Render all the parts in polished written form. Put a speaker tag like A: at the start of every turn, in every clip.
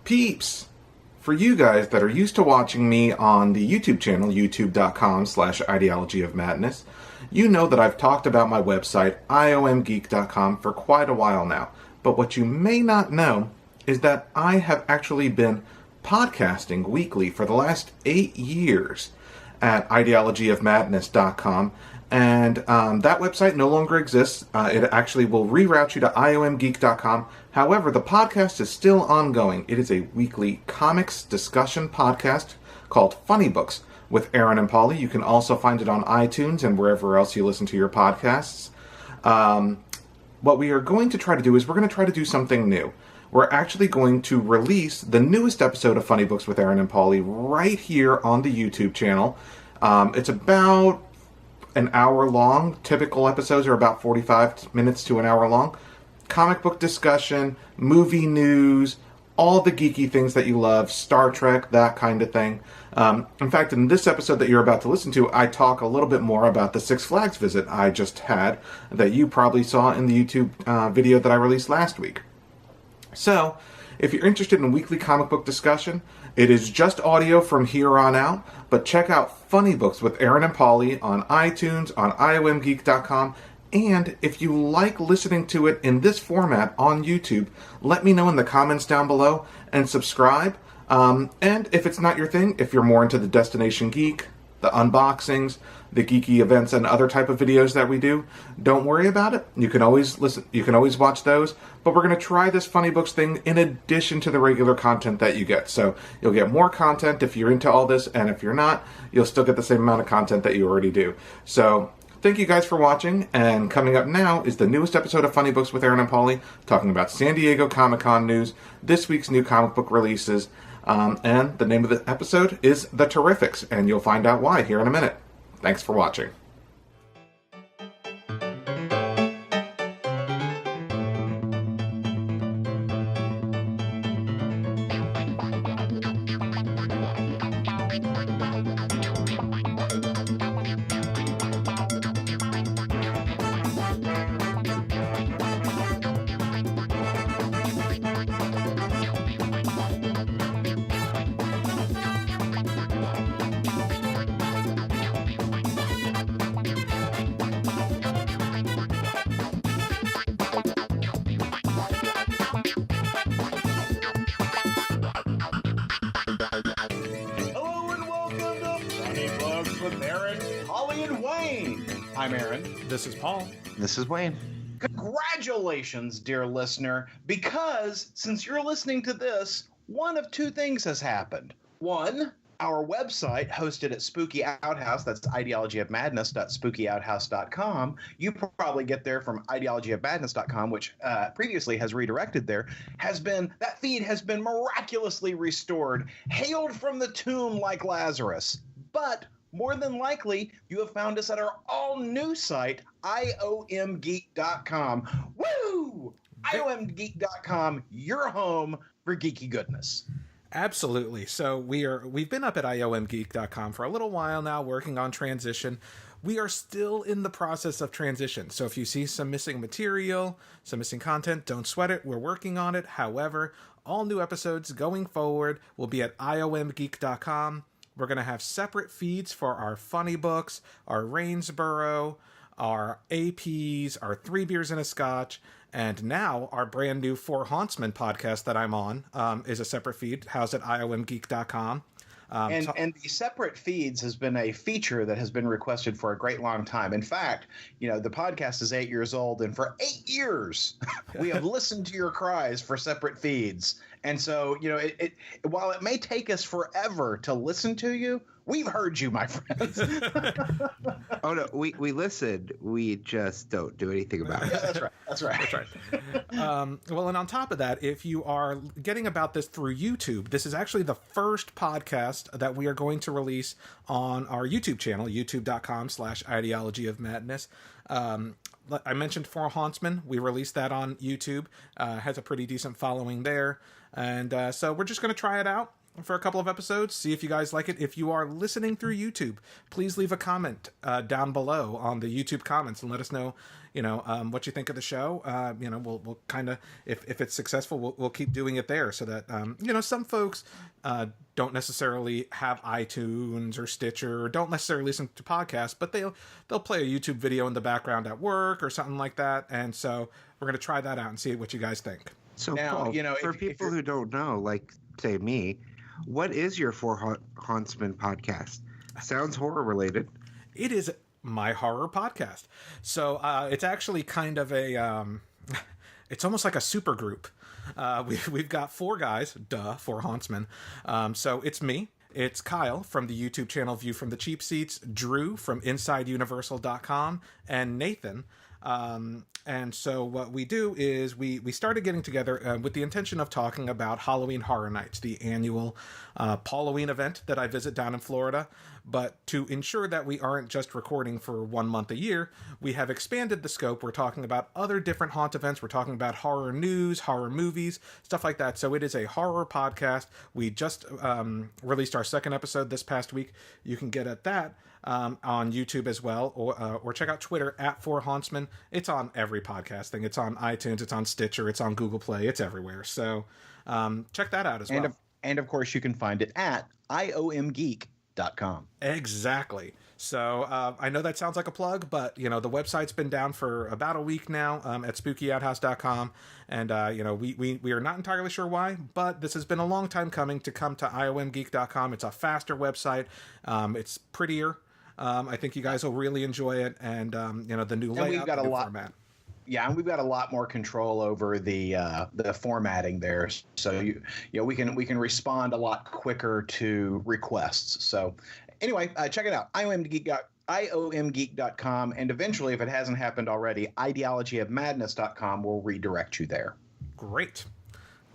A: Peeps! For you guys that are used to watching me on the YouTube channel, youtube.com/ideology of madness, you know that I've talked about my website, iomgeek.com, for quite a while now. But what you may not know is that I have actually been podcasting weekly for the last 8 years at ideologyofmadness.com. And that website no longer exists. It actually will reroute you to iomgeek.com. However, the podcast is still ongoing. It is a weekly comics discussion podcast called Funnybooks with Aron and Paulie. You can also find it on iTunes and wherever else you listen to your podcasts. What we are going to try to do is we're going to try to do something new. We're actually going to release the newest episode of Funnybooks with Aron and Paulie right here on the YouTube channel. It's about an hour long. Typical episodes are about 45 minutes to an hour long. Comic book discussion, movie news, all the geeky things that you love, Star Trek, that kind of thing. In fact, in this episode that you're about to listen to, I talk a little bit more about the Six Flags visit I just had that you probably saw in the YouTube video that I released last week. So, if you're interested in weekly comic book discussion, it is just audio from here on out, but check out Funnybooks with Aron and Paulie on iTunes, on iomgeek.com, and if you like listening to it in this format on YouTube, let me know in the comments down below and subscribe. And if it's not your thing, if you're more into the Destination Geek, the unboxings, the geeky events, and other type of videos that we do, don't worry about it. You can always listen. You can always watch those. But we're going to try this Funnybooks thing in addition to the regular content that you get. So you'll get more content if you're into all this, and if you're not, you'll still get the same amount of content that you already do. So thank you guys for watching. And coming up now is the newest episode of Funnybooks with Aron and Paulie, talking about San Diego Comic-Con news, this week's new comic book releases, and the name of the episode is The Terrifics, and you'll find out why here in a minute. Thanks for watching.
B: I'm Aron.
C: This is Paul.
D: This is Wayne.
B: Congratulations, dear listener, because since you're listening to this, one of two things has happened. One, our website hosted at Spooky Outhouse, that's ideologyofmadness.spookyouthouse.com. You probably get there from ideologyofmadness.com, which previously has redirected there. That feed has been miraculously restored, hailed from the tomb like Lazarus. But more than likely, you have found us at our all-new site, iomgeek.com. Woo! iomgeek.com, your home for geeky goodness.
C: Absolutely. So we've been up at iomgeek.com for a little while now, working on transition. We are still in the process of transition. So if you see some missing material, some missing content, don't sweat it. We're working on it. However, all new episodes going forward will be at iomgeek.com. We're going to have separate feeds for our Funny Books, our Rainsboro, our APs, our Three Beers and a Scotch, and now our brand new Four Hauntsmen podcast that I'm on is a separate feed housed at iomgeek.com.
B: And the separate feeds has been a feature that has been requested for a great long time. In fact, the podcast is 8 years old, and for 8 years we have listened to your cries for separate feeds. And so, while it may take us forever to listen to you, we've heard you, my friends.
D: Oh no, we listened. We just don't do anything about it.
B: Yeah, that's right.
C: Well, and on top of that, if you are getting about this through YouTube, this is actually the first podcast that we are going to release on our YouTube channel, youtube.com/ideologyofmadness. I mentioned Four Hauntsmen. We released that on YouTube. Has a pretty decent following there. And so we're just going to try it out for a couple of episodes, see if you guys like it. If you are listening through YouTube, please leave a comment down below on the YouTube comments and let us know, what you think of the show. We'll kind of, if it's successful, we'll keep doing it there, so that some folks don't necessarily have iTunes or Stitcher, or don't necessarily listen to podcasts, but they'll play a YouTube video in the background at work or something like that. And so we're going to try that out and see what you guys think.
D: So
B: Now,
D: Paul, for people who don't know, like say me, what is your Four Hauntsmen podcast? Sounds horror related.
C: It is my horror podcast. So it's actually kind of it's almost like a super group. We've got four guys, four Hauntsmen. So it's me. It's Kyle from the YouTube channel View from the Cheap Seats, Drew from InsideUniversal.com, and Nathan. And so what we do is we started getting together with the intention of talking about Halloween Horror Nights, the annual Halloween event that I visit down in Florida. But to ensure that we aren't just recording for 1 month a year, we have expanded the scope. We're talking about other different haunt events. We're talking about horror news, horror movies, stuff like that. So it is a horror podcast. We just released our second episode this past week. You can get at that on YouTube as well, or check out Twitter at 4Hauntsman. It's on every podcast thing. It's on iTunes. It's on Stitcher. It's on Google Play. It's everywhere. So check that out as well.
B: And of course, you can find it at iomgeek.com.
C: Exactly. So I know that sounds like a plug, but the website's been down for about a week now at spookyouthouse.com, and we are not entirely sure why, but this has been a long time coming to come to iomgeek.com. It's a faster website. It's prettier. I think you guys will really enjoy it, and the new layout,
B: we've got
C: the new
B: a lot.
C: format.
B: Yeah, and we've got a lot more control over the formatting there, so we can respond a lot quicker to requests. So anyway, check it out, iomgeek.com, and eventually, if it hasn't happened already, ideologyofmadness.com will redirect you there.
C: Great.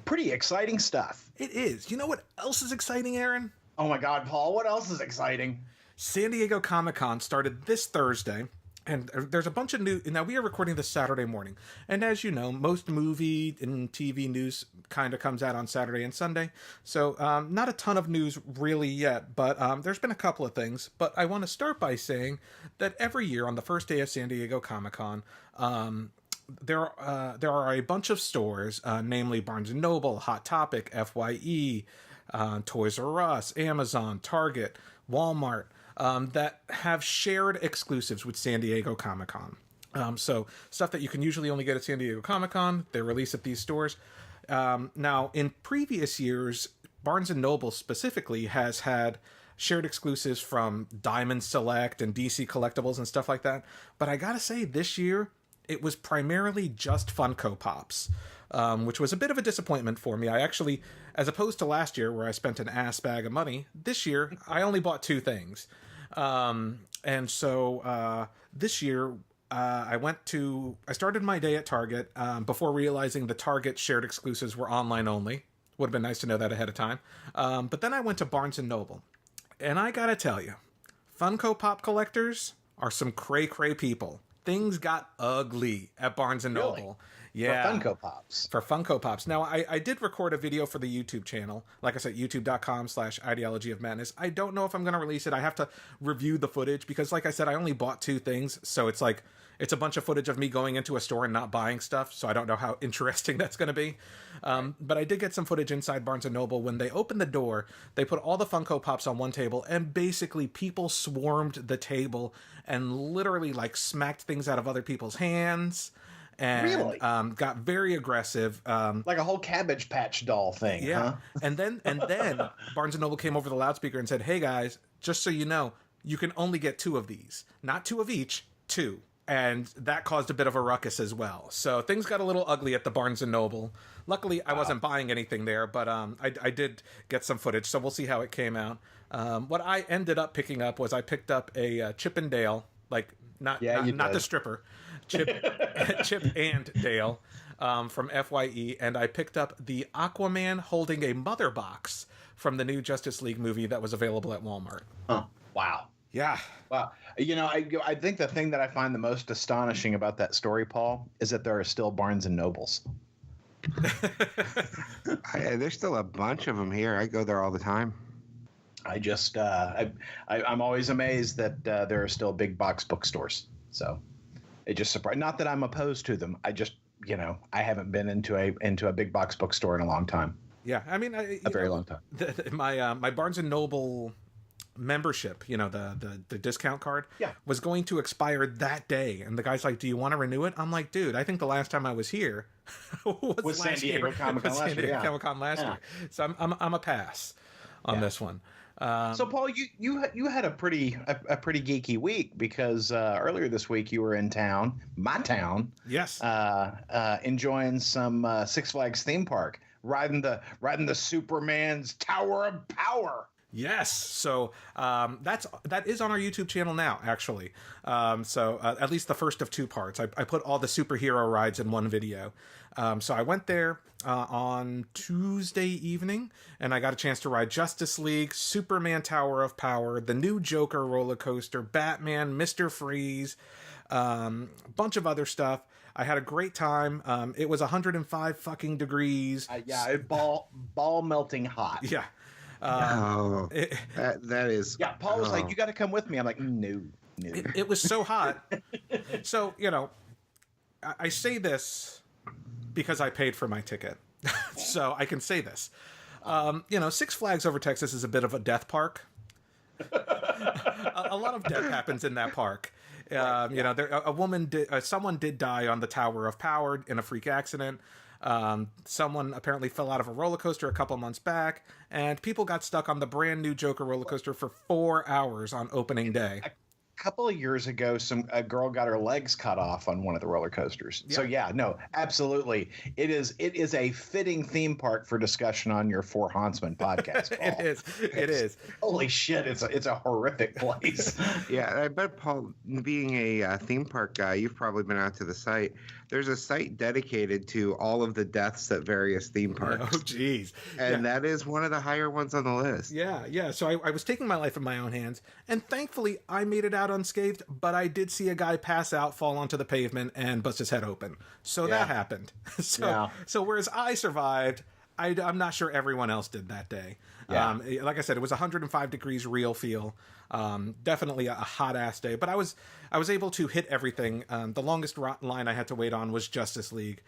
B: Pretty exciting stuff.
C: It is. You know what else is exciting, Aaron?
B: Oh my God, Paul, what else is exciting?
C: San Diego Comic-Con started this Thursday. And there's a bunch of new. Now, we are recording this Saturday morning. And as you know, most movie and TV news kind of comes out on Saturday and Sunday. So not a ton of news really yet, but there's been a couple of things. But I want to start by saying that every year on the first day of San Diego Comic-Con, there are a bunch of stores, namely Barnes & Noble, Hot Topic, FYE, Toys R Us, Amazon, Target, Walmart, that have shared exclusives with San Diego Comic-Con. So stuff that you can usually only get at San Diego Comic-Con, they release at these stores. Now, in previous years, Barnes & Noble specifically has had shared exclusives from Diamond Select and DC Collectibles and stuff like that. But I gotta say, this year, it was primarily just Funko Pops, which was a bit of a disappointment for me. I actually, as opposed to last year where I spent an ass bag of money, this year I only bought two things. And so this year I started my day at Target before realizing the Target shared exclusives were online only. Would have been nice to know that ahead of time. But then I went to Barnes & Noble. And I gotta tell you, Funko Pop collectors are some cray-cray people. Things got ugly at Barnes & Noble.
B: Really?
C: Yeah.
B: For Funko Pops.
C: For Funko Pops. Now, I did record a video for the YouTube channel. Like I said, youtube.com/ideologyofmadness. I don't know if I'm going to release it. I have to review the footage because, like I said, I only bought two things. So it's like, it's a bunch of footage of me going into a store and not buying stuff. So I don't know how interesting that's going to be. But I did get some footage inside Barnes & Noble. When they opened the door, they put all the Funko Pops on one table, and basically people swarmed the table and literally like smacked things out of other people's hands. And
B: really?
C: Got very aggressive.
B: Like a whole Cabbage Patch doll thing.
C: Yeah.
B: Huh?
C: and then Barnes & Noble came over the loudspeaker and said, "Hey guys, just so you know, you can only get two of these. Not two of each, two." And that caused a bit of a ruckus as well. So things got a little ugly at the Barnes & Noble. Luckily, I wasn't buying anything there, but I did get some footage, so we'll see how it came out. What I ended up picking up was I picked up a Chip and Dale, like not the stripper, Chip and Dale from FYE, and I picked up the Aquaman holding a mother box from the new Justice League movie that was available at Walmart.
B: Huh. Wow.
C: Yeah.
B: Wow. I think the thing that I find the most astonishing about that story, Paul, is that there are still Barnes and Nobles.
D: There's still a bunch of them here. I go there all the time.
B: I just I'm always amazed that there are still big box bookstores. So it just surprised. Not that I'm opposed to them. I just, I haven't been into a big box bookstore in a long time.
C: Yeah, I mean,
B: a very long time.
C: My Barnes and Noble membership, the discount card, was going to expire that day, and the guy's like, "Do you want to renew it?" I'm like, "Dude, I think the last time I was here was
B: San Diego Comic-Con last year.
C: Comic-Con last year." So I'm a pass on this one.
B: So Paul, you had a pretty geeky week because earlier this week you were in town, my town.
C: Yes.
B: Enjoying some Six Flags theme park, riding the Superman's Tower of Power.
C: Yes, so that is on our YouTube channel now, actually. So at least the first of two parts. I put all the superhero rides in one video. So I went there on Tuesday evening, and I got a chance to ride Justice League, Superman Tower of Power, the new Joker roller coaster, Batman, Mr. Freeze, bunch of other stuff. I had a great time. It was 105 fucking degrees.
B: Ball melting hot.
C: Yeah.
D: That is.
B: Yeah, Paul was like, "You got to come with me." I'm like, "No."
C: It was so hot. So I say this because I paid for my ticket, so I can say this. Six Flags Over Texas is a bit of a death park. A lot of death happens in that park. Someone did die on the Tower of Power in a freak accident. Someone apparently fell out of a roller coaster a couple months back, and people got stuck on the brand new Joker roller coaster for 4 hours on opening day.
B: A couple of years ago, a girl got her legs cut off on one of the roller coasters. Yeah. So no, absolutely, it is a fitting theme park for discussion on your Four Hauntsman podcast. Paul. It is. Holy shit! It's a horrific place.
D: Yeah, I bet, Paul, being a theme park guy, you've probably been out to the site. There's a site dedicated to all of the deaths at various theme parks.
C: Oh, geez.
D: And that is one of the higher ones on the list.
C: Yeah. So I was taking my life in my own hands, and thankfully I made it out unscathed, but I did see a guy pass out, fall onto the pavement, and bust his head open. So that happened. So whereas I survived, I'm not sure everyone else did that day. Yeah. Like I said, it was 105 degrees real feel. Definitely a hot ass day, but I was able to hit everything. The longest line I had to wait on was Justice League,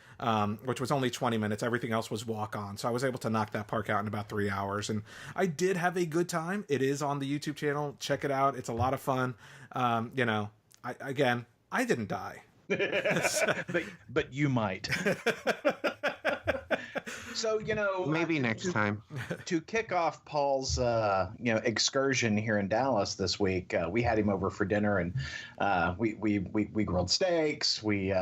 C: which was only 20 minutes. Everything else was walk on. So I was able to knock that park out in about 3 hours, and I did have a good time. It is on the YouTube channel. Check it out. It's a lot of fun. I didn't die.
B: but you might. So,
D: maybe next time.
B: To kick off Paul's, excursion here in Dallas this week, we had him over for dinner, and we grilled steaks. We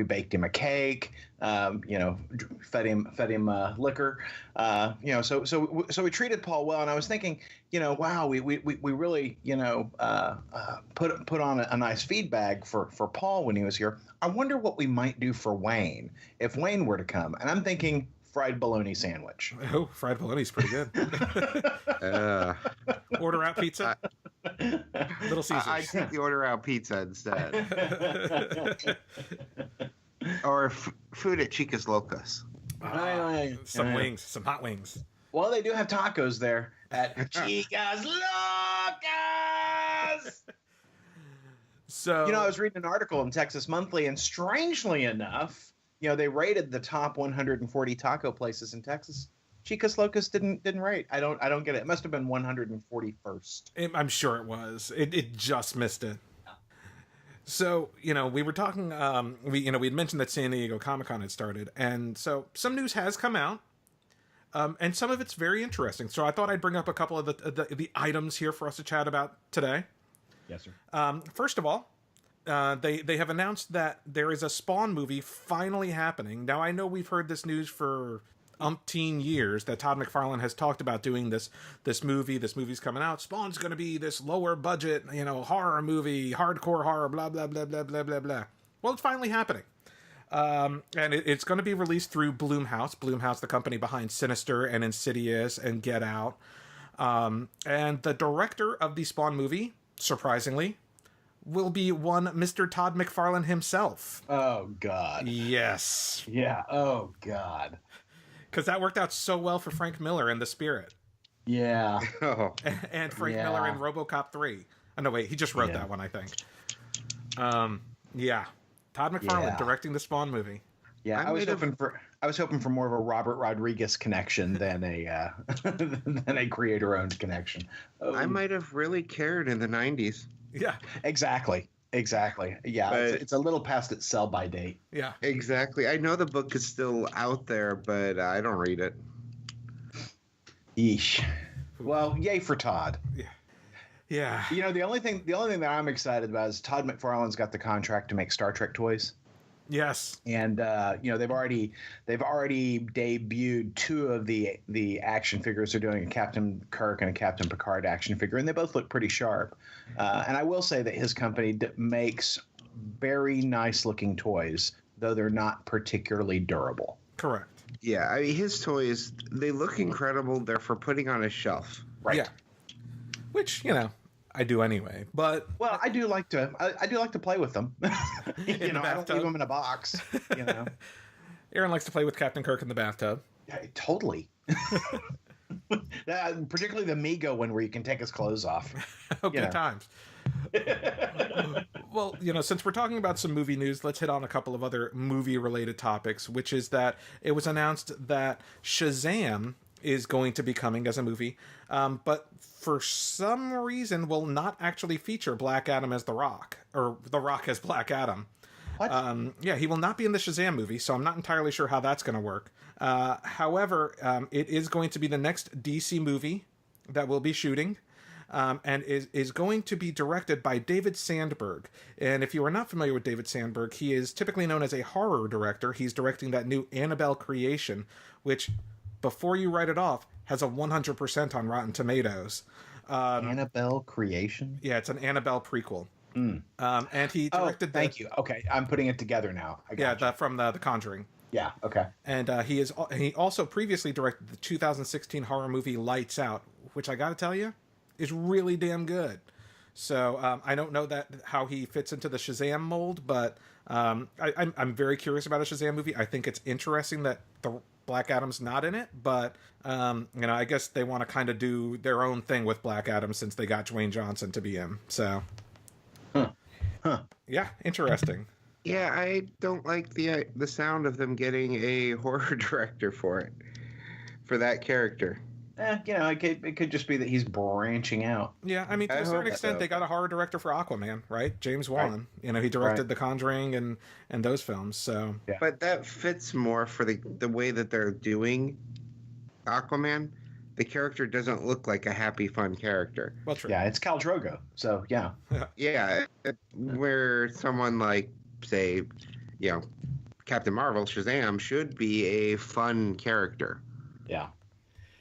B: baked him a cake. Fed him liquor. So we treated Paul well, and I was thinking, wow, we really, put on a nice feed bag for Paul when he was here. I wonder what we might do for Wayne if Wayne were to come, and I'm thinking fried bologna sandwich.
C: Oh, fried bologna's pretty good. Order out pizza. Little Caesars.
D: I take the order out pizza instead. Or food at Chicas Locas.
C: Some wings, some hot wings.
B: Well, they do have tacos there at Chicas Locas. So, I was reading an article in Texas Monthly, and strangely enough, they rated the top 140 taco places in Texas. Chicas Locas didn't rate. I don't get it. It must have been 141st.
C: I'm sure it was. It just missed it. So, we were talking, we had mentioned that San Diego Comic-Con had started, and so some news has come out, and some of it's very interesting. So I thought I'd bring up a couple of the items here for us to chat about today.
B: Yes, sir.
C: First of all, they have announced that there is a Spawn movie finally happening. Now, I know we've heard this news for umpteen years that Todd McFarlane has talked about doing this movie. This movie's coming out. Spawn's going to be this lower budget, horror movie, hardcore horror, blah, blah, blah, blah, blah, blah, blah. Well, it's finally happening. And it's going to be released through Blumhouse. Blumhouse, the company behind Sinister and Insidious and Get Out. And the director of the Spawn movie, surprisingly, will be one Mr. Todd McFarlane himself.
B: Oh, God.
C: Yes.
B: Yeah. Oh, God.
C: Because that worked out so well for Frank Miller in The Spirit.
B: Yeah.
C: And Frank Miller in RoboCop 3. Oh, no, wait. He just wrote that one, I think. Yeah. Todd McFarlane
B: Yeah.
C: directing the Spawn movie.
B: Yeah, I was hoping for more of a Robert Rodriguez connection than a than a creator-owned connection.
D: I might have really cared in the 90s.
C: Yeah.
B: Exactly. Yeah,
D: But-
B: it's a little past its sell-by date.
C: Yeah.
D: Exactly. I know the book is still out there, but I don't read it.
B: Yeesh. Well, yay for Todd.
C: Yeah.
B: You know, the only thing that I'm excited about is Todd McFarlane's got the contract to make Star Trek toys.
C: Yes.
B: And you know, they've already debuted two of the action figures. They're doing a Captain Kirk and a Captain Picard action figure, and they both look pretty sharp. And I will say that his company makes very nice looking toys, though they're not particularly durable.
C: Correct.
D: Yeah, I mean, his toys, they look incredible. They're for putting on a shelf.
B: Right.
C: Yeah. Which, you know, I do anyway. But
B: Well, I do like to play with them. You know, I don't
C: bathtub.
B: leave them in a box. You know.
C: Aaron likes to play with Captain Kirk in the bathtub.
B: Yeah, totally. Particularly the Mego one where you can take his clothes off.
C: Oh, good
B: know.
C: times. Well, you know, since we're talking about some movie news, let's hit on a couple of other movie-related topics, which is that it was announced that Shazam is going to be coming as a movie, but for some reason will not actually feature Black Adam as The Rock, or The Rock as Black Adam.
B: What?
C: Yeah, he will not be in the Shazam movie, so I'm not entirely sure how that's going to work. However, it is going to be the next DC movie that we'll be shooting, and is going to be directed by David Sandberg. And if you are not familiar with David Sandberg, he is typically known as a horror director. He's directing that new Annabelle creation, which, before you write it off, has a 100% on Rotten Tomatoes.
B: Annabelle creation.
C: Yeah, it's an Annabelle prequel. And he directed.
B: Thank you. Okay, I'm putting it together now.
C: From the Conjuring.
B: Yeah. Okay.
C: And he also previously directed the 2016 horror movie Lights Out, which I got to tell you is really damn good. So I don't know how he fits into the Shazam mold, but I'm very curious about a Shazam movie. I think it's interesting that the Black Adam's not in it, but you know, I guess they want to kind of do their own thing with Black Adam since they got Dwayne Johnson to be him. So, yeah, interesting.
D: Yeah, I don't like the sound of them getting a horror director for that character.
B: You know, it could just be that he's branching out.
C: Yeah, I mean, to a certain extent, they got a horror director for Aquaman, right? James Wan. Right. You know, he directed The Conjuring and those films. So,
B: yeah.
D: But that fits more for the way that they're doing Aquaman. The character doesn't look like a happy, fun character.
C: Well, true.
B: Yeah, it's Khal Drogo. So, yeah.
D: Yeah, where someone like, say, you know, Captain Marvel, Shazam, should be a fun character.
B: Yeah.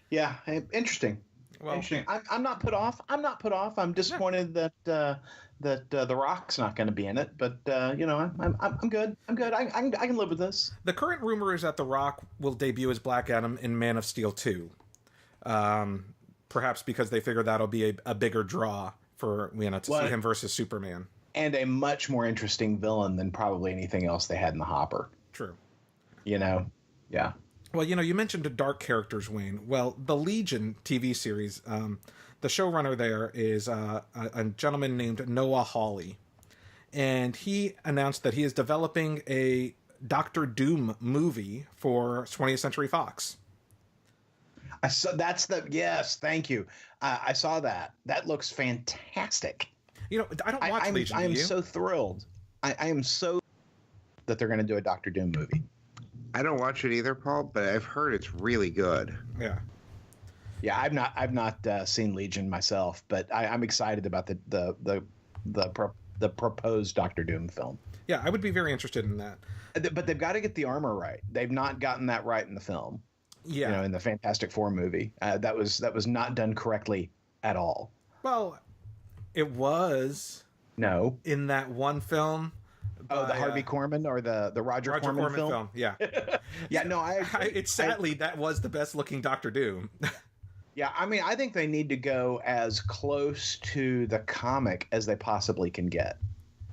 B: Yeah, interesting.
C: Well,
B: interesting. I'm not put off. I'm disappointed that The Rock's not going to be in it, but you know, I'm good. I can live with this.
C: The current rumor is that The Rock will debut as Black Adam in Man of Steel 2. Perhaps because they figure that'll be a bigger draw for to see him versus Superman.
B: And a much more interesting villain than probably anything else they had in the hopper.
C: True.
B: You know, yeah.
C: Well, you know, you mentioned dark characters, Wayne. Well, the Legion TV series, the showrunner there is a gentleman named Noah Hawley. And he announced that he is developing a Doctor Doom movie for 20th Century Fox.
B: I saw yes, thank you. I saw that. That looks fantastic.
C: You know, I don't watch Legion.
B: I am so thrilled. I am so that they're going to do a Doctor Doom movie.
D: I don't watch it either, Paul, but I've heard it's really good.
C: Yeah.
B: Yeah, I've not seen Legion myself, but I'm excited about the proposed Doctor Doom film.
C: Yeah, I would be very interested in that.
B: But they've got to get the armor right. They've not gotten that right in the film.
C: Yeah.
B: You know, in the Fantastic Four movie, that was not done correctly at all.
C: Well, it was.
B: No.
C: In that one film.
B: Oh, the Harvey Korman or the Roger Corman film?
C: Yeah.
B: Yeah, no,
C: that was the best looking Doctor Doom.
B: Yeah, I mean, I think they need to go as close to the comic as they possibly can get.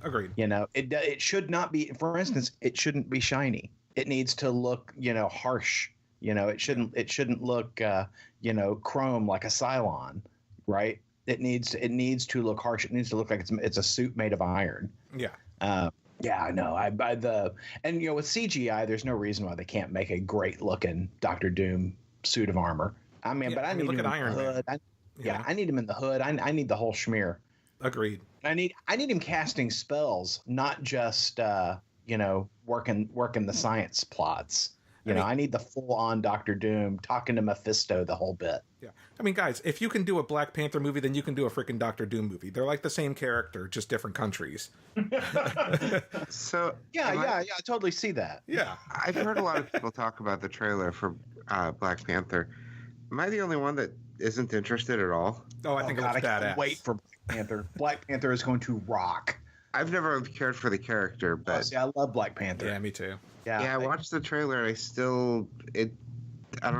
C: Agreed.
B: You know, it should not be, for instance, it shouldn't be shiny. It needs to look, you know, harsh. You know, it shouldn't look, you know, chrome like a Cylon, right? It needs to look harsh. It needs to look like it's a suit made of iron.
C: Yeah.
B: Yeah, I know. And with CGI, there's no reason why they can't make a great looking Doctor Doom suit of armor. I mean, but I need
C: look
B: him
C: at
B: in
C: Iron
B: the
C: Man.
B: hood. I need him in the hood. I need the whole schmear.
C: Agreed.
B: I need him casting spells, not just working the science plots. I need the full on Doctor Doom talking to Mephisto the whole bit.
C: Yeah. I mean, guys, if you can do a Black Panther movie, then you can do a freaking Doctor Doom movie. They're like the same character, just different countries.
D: So
B: I totally see that.
C: Yeah.
D: I've heard a lot of people talk about the trailer for Black Panther. Am I the only one that isn't interested at all?
C: Oh, I think it looks
B: I
C: badass.
B: can't wait for Black Panther. Black Panther is going to rock.
D: I've never cared for the character, but
B: I love Black Panther.
C: Yeah, me too.
B: Yeah,
D: I watched the trailer. I don't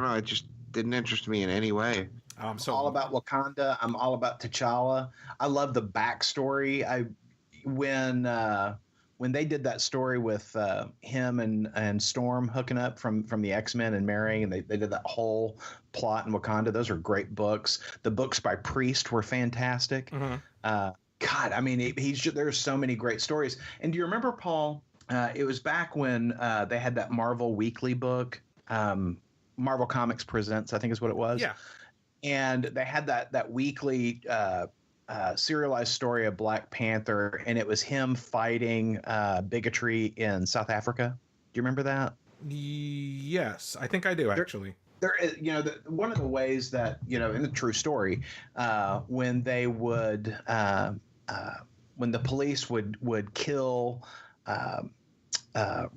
D: know. It just didn't interest me in any way.
B: I'm all about Wakanda. I'm all about T'Challa. I love the backstory. When they did that story with him and Storm hooking up from the X-Men and marrying, and they did that whole plot in Wakanda. Those are great books. The books by Priest were fantastic.
C: Mm-hmm.
B: God, I mean, there's so many great stories. And do you remember, Paul? It was back when they had that Marvel Weekly book, Marvel Comics Presents, I think is what it was.
C: Yeah.
B: And they had that weekly serialized story of Black Panther, and it was him fighting bigotry in South Africa. Do you remember that?
C: Yes, I think I do, actually.
B: There is, one of the ways that, in the true story, when they would, when the police would kill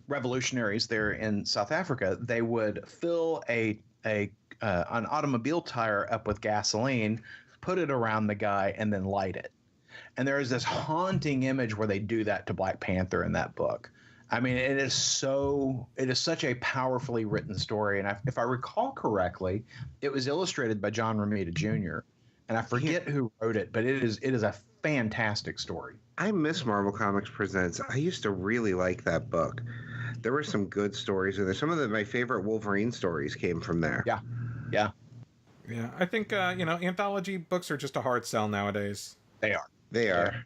B: revolutionaries there in South Africa, they would fill an automobile tire up with gasoline, put it around the guy, and then light it. And there is this haunting image where they do that to Black Panther in that book. I mean, it is such a powerfully written story. And if I recall correctly, it was illustrated by John Romita Jr. And I forget who wrote it, but it is a fantastic story.
D: I miss Marvel Comics Presents. I used to really like that book. There were some good stories in there. Some of my favorite Wolverine stories came from there.
B: Yeah. Yeah.
C: Yeah. I think, anthology books are just a hard sell nowadays.
B: They are.
D: They are.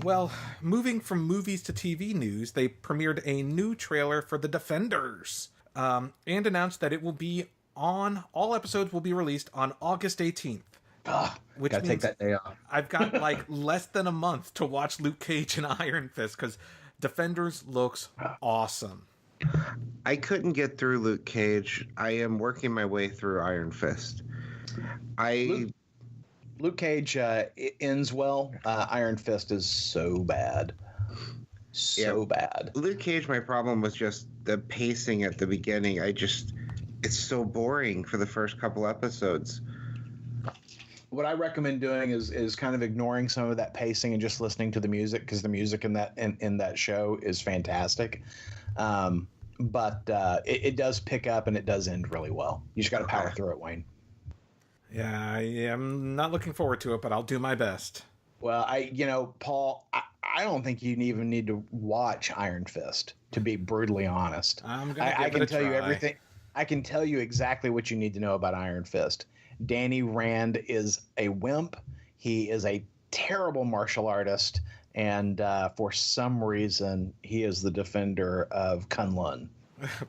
C: Well, moving from movies to TV news, they premiered a new trailer for The Defenders and announced that it will be all episodes will be released on August 18th. Which
B: gotta
C: means
B: take that day off.
C: I've got like less than a month to watch Luke Cage and Iron Fist because Defenders looks awesome.
D: I couldn't get through Luke Cage. I am working my way through Iron Fist.
B: Luke Cage ends well. Iron Fist is so bad. Bad.
D: Luke Cage, my problem was just the pacing at the beginning. It's so boring for the first couple episodes.
B: What I recommend doing is kind of ignoring some of that pacing and just listening to the music, because the music in that show is fantastic. But it does pick up and it does end really well. You just got to power through it, Wayne.
C: Yeah, I'm not looking forward to it, but I'll do my best.
B: Well, Paul, I don't think you even need to watch Iron Fist, to be brutally honest. I can tell you everything. I can tell you exactly what you need to know about Iron Fist. Danny Rand is a wimp. He is a terrible martial artist, and for some reason, he is the defender of Kunlun.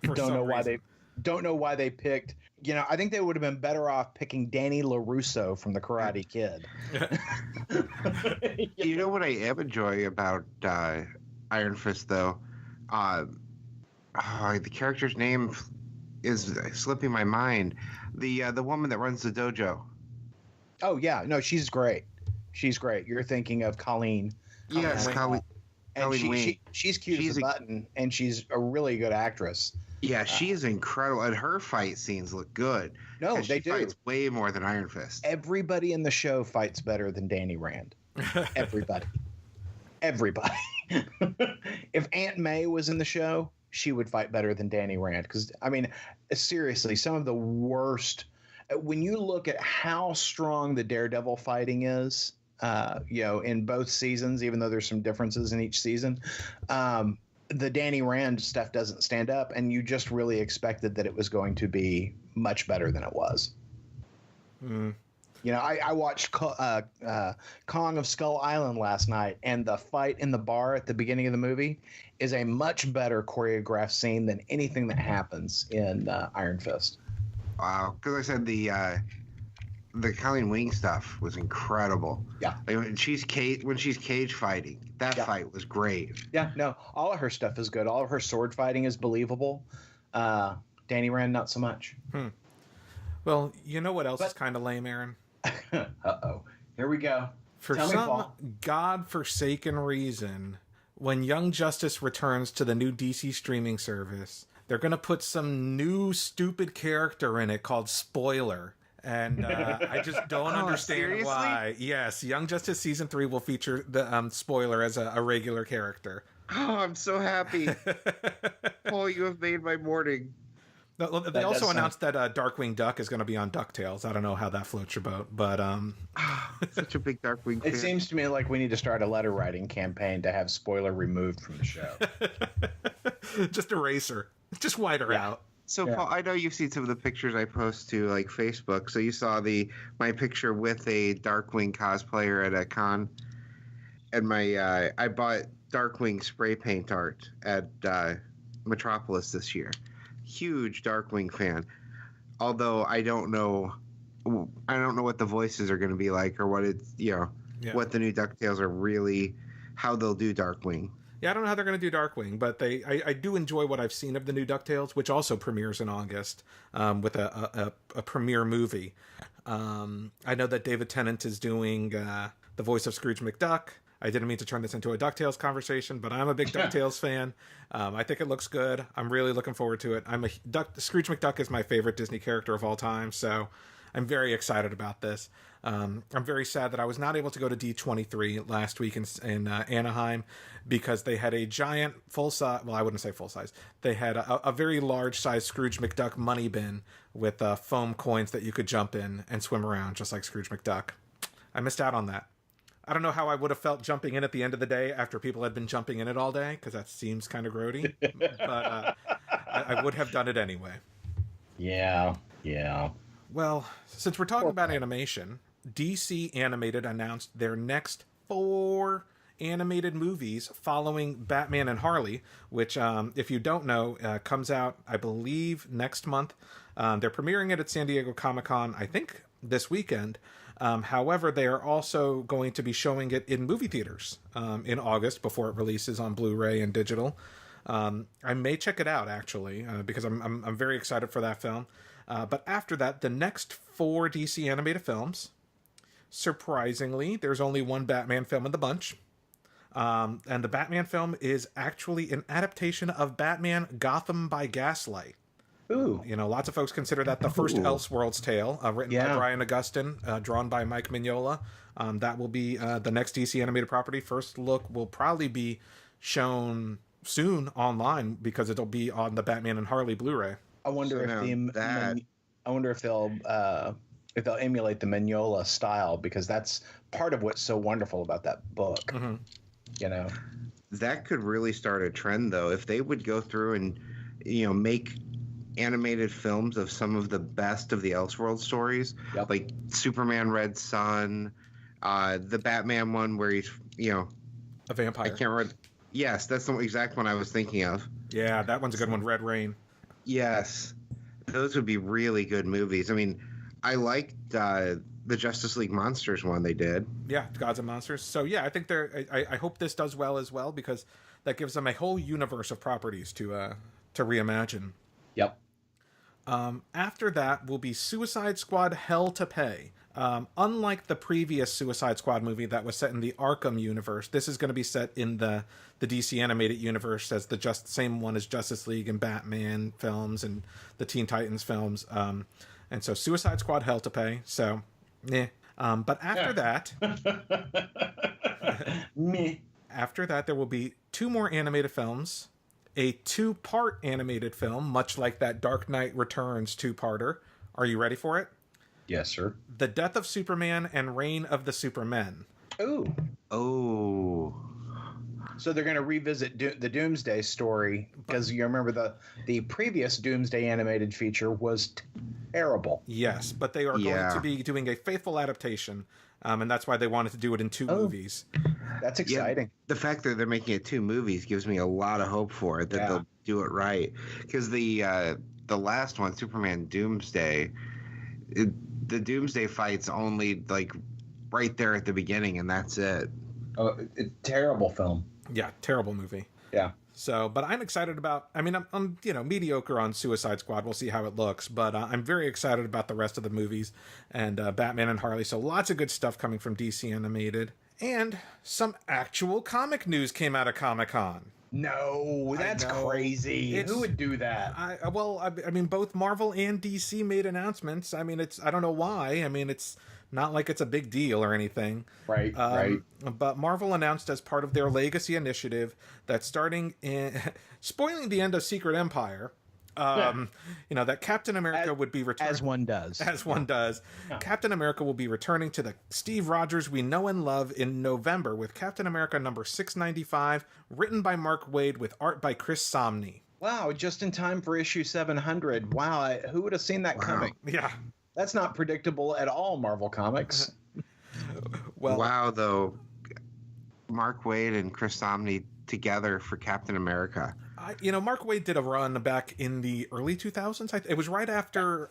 B: Don't know why they picked. I think they would have been better off picking Danny LaRusso from The Karate Kid.
D: You know what I am enjoying about Iron Fist, though? The character's name is slipping my mind. The woman that runs the dojo.
B: Oh yeah, no, she's great. She's great. You're thinking of Colleen.
D: Yes, Colleen.
B: And she's cute as a button, and she's a really good actress.
D: Yeah, she is incredible, and her fight scenes look good.
B: No, they
D: do. She fights way more than Iron Fist.
B: Everybody in the show fights better than Danny Rand. Everybody. If Aunt May was in the show, she would fight better than Danny Rand. Because, I mean, seriously, some of the worst. When you look at how strong the Daredevil fighting is, in both seasons, even though there's some differences in each season, the Danny Rand stuff doesn't stand up, and you just really expected that it was going to be much better than it was. You know, I watched Kong of Skull Island last night, and the fight in the bar at the beginning of the movie is a much better choreographed scene than anything that happens in Iron Fist.
D: Wow, because I said the Colleen Wing stuff was incredible.
B: Yeah,
D: like when she's cage fighting, that fight was great.
B: Yeah, no, all of her stuff is good. All of her sword fighting is believable. Danny Rand, not so much.
C: Well, you know what else is kind of lame, Aaron?
B: Uh-oh. Here we go.
C: For some godforsaken reason, when Young Justice returns to the new DC streaming service, they're going to put some new stupid character in it called Spoiler. And I just don't understand
D: seriously?
C: why. Yes, Young Justice Season 3 will feature the Spoiler as a regular character.
D: Oh, I'm so happy. Paul, you have made my morning.
C: They also announced that Darkwing Duck is going to be on DuckTales. I don't know how that floats your boat, but
D: such a big Darkwing fan.
B: It seems to me like we need to start a letter writing campaign to have Spoiler removed from the show.
C: Just erase her. Just white her out.
D: So, Paul, I know you've seen some of the pictures I post to like Facebook. So you saw my picture with a Darkwing cosplayer at a con, and I bought Darkwing spray paint art at Metropolis this year. Huge Darkwing fan. Although I don't know what the voices are going to be like, or what what the new DuckTales are really, how they'll do Darkwing.
C: Yeah, I don't know how they're going to do Darkwing, but I do enjoy what I've seen of the new DuckTales, which also premieres in August with a premiere movie. I know that David Tennant is doing the voice of Scrooge McDuck. I didn't mean to turn this into a DuckTales conversation, but I'm a big DuckTales fan. I think it looks good. I'm really looking forward to it. Scrooge McDuck is my favorite Disney character of all time, so I'm very excited about this. I'm very sad that I was not able to go to D23 last week in Anaheim because they had a giant full-size, well, I wouldn't say full-size. They had a very large-size Scrooge McDuck money bin with foam coins that you could jump in and swim around just like Scrooge McDuck. I missed out on that. I don't know how I would have felt jumping in at the end of the day after people had been jumping in it all day, because that seems kind of grody. But I would have done it anyway.
B: Yeah.
C: Well, since we're talking about animation, DC Animated announced their next 4 animated movies following Batman and Harley, which, if you don't know, comes out, I believe, next month. They're premiering it at San Diego Comic-Con, I think, this weekend. However, they are also going to be showing it in movie theaters in August before it releases on Blu-ray and digital. I may check it out, actually, because I'm very excited for that film. But after that, the next 4 DC animated films, surprisingly, there's only one Batman film in the bunch. And the Batman film is actually an adaptation of Batman Gotham by Gaslight.
B: Ooh.
C: You know, lots of folks consider that the first Elseworlds tale, written by Brian Augustyn, drawn by Mike Mignola. That will be the next DC animated property. First look will probably be shown soon online because it'll be on the Batman and Harley Blu-ray.
B: I wonder if they'll emulate the Mignola style, because that's part of what's so wonderful about that book.
C: Mm-hmm.
B: You know,
D: that could really start a trend, though, if they would go through and make animated films of some of the best of the Elseworld stories, like Superman Red Son, the Batman one where he's
C: a vampire.
D: I can't remember. Yes, that's the exact one I was thinking of.
C: Yeah, that one's a good one. Red Rain.
D: Yes, those would be really good movies. I mean, I liked the Justice League Monsters one they did.
C: Yeah, Gods and Monsters. So yeah, I think I hope this does well as well, because that gives them a whole universe of properties to reimagine.
B: Yep.
C: After that will be Suicide Squad: Hell to Pay. Unlike the previous Suicide Squad movie that was set in the Arkham universe, this is going to be set in the DC animated universe as the same one as Justice League and Batman films and the Teen Titans films. And so Suicide Squad: Hell to Pay. So, meh. But after that,
B: meh.
C: After that, there will be 2 more animated films. A 2-part animated film, much like that Dark Knight Returns 2-parter. Are you ready for it?
B: Yes, sir.
C: The Death of Superman and Reign of the Supermen.
B: Ooh.
D: Oh.
B: So they're going to revisit the Doomsday story because you remember the previous Doomsday animated feature was terrible.
C: Yes, but they are going to be doing a faithful adaptation, and that's why they wanted to do it in 2 movies.
B: That's exciting.
D: Yeah, the fact that they're making it 2 movies gives me a lot of hope for it, that they'll do it right. Because the last one, Superman Doomsday, the Doomsday fight's only like right there at the beginning, and that's it.
B: Oh, terrible film.
C: Yeah, terrible movie.
B: Yeah.
C: So, but I'm excited about. I mean, I'm mediocre on Suicide Squad. We'll see how it looks, but I'm very excited about the rest of the movies and Batman and Harley. So, lots of good stuff coming from DC Animated, and some actual comic news came out of Comic-Con.
B: No, that's crazy. Who would do that?
C: I mean, both Marvel and DC made announcements. I mean, I don't know why. I mean, it's not like it's a big deal or anything.
B: Right, right.
C: But Marvel announced as part of their Legacy initiative that starting in... spoiling the end of Secret Empire... that Captain America would be returning.
B: As one does.
C: As one does. Yeah. Captain America will be returning to the Steve Rogers we know and love in November with Captain America number 695, written by Mark Waid with art by Chris Samnee.
B: Wow, just in time for issue 700. Wow, who would have seen that coming?
C: Yeah.
B: That's not predictable at all, Marvel Comics.
D: Wow, though. Mark Waid and Chris Samnee together for Captain America.
C: Mark Waid did a run back in the early 2000s. It was right after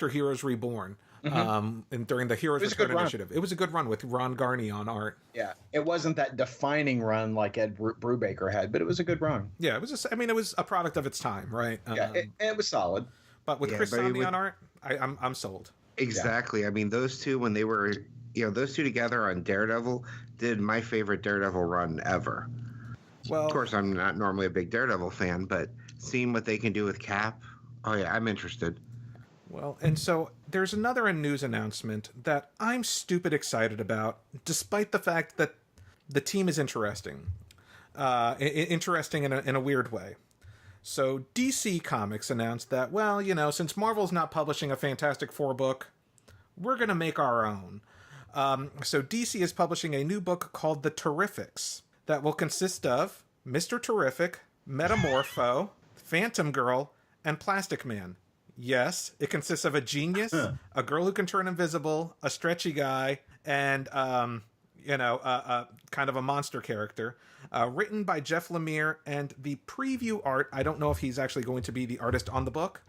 C: Heroes Reborn, and during the Heroes Return initiative. It was a good run with Ron Garney on art.
B: Yeah, it wasn't that defining run like Ed Brubaker had, but it was a good run.
C: Yeah, it was. It was a product of its time, right?
B: It was solid.
C: But with Chris Samnee on art, I'm sold.
D: Exactly. Yeah. I mean, those two, when they were, those two together on Daredevil, did my favorite Daredevil run ever. Well, of course, I'm not normally a big Daredevil fan, but seeing what they can do with Cap, I'm interested.
C: Well, and so there's another news announcement that I'm stupid excited about, despite the fact that the team is interesting. Interesting in a weird way. So DC Comics announced that, since Marvel's not publishing a Fantastic Four book, we're going to make our own. So DC is publishing a new book called The Terrifics that will consist of Mr. Terrific, Metamorpho, Phantom Girl, and Plastic Man. Yes, it consists of a genius, a girl who can turn invisible, a stretchy guy, and kind of a monster character. Written by Jeff Lemire, and the preview art, I don't know if he's actually going to be the artist on the book,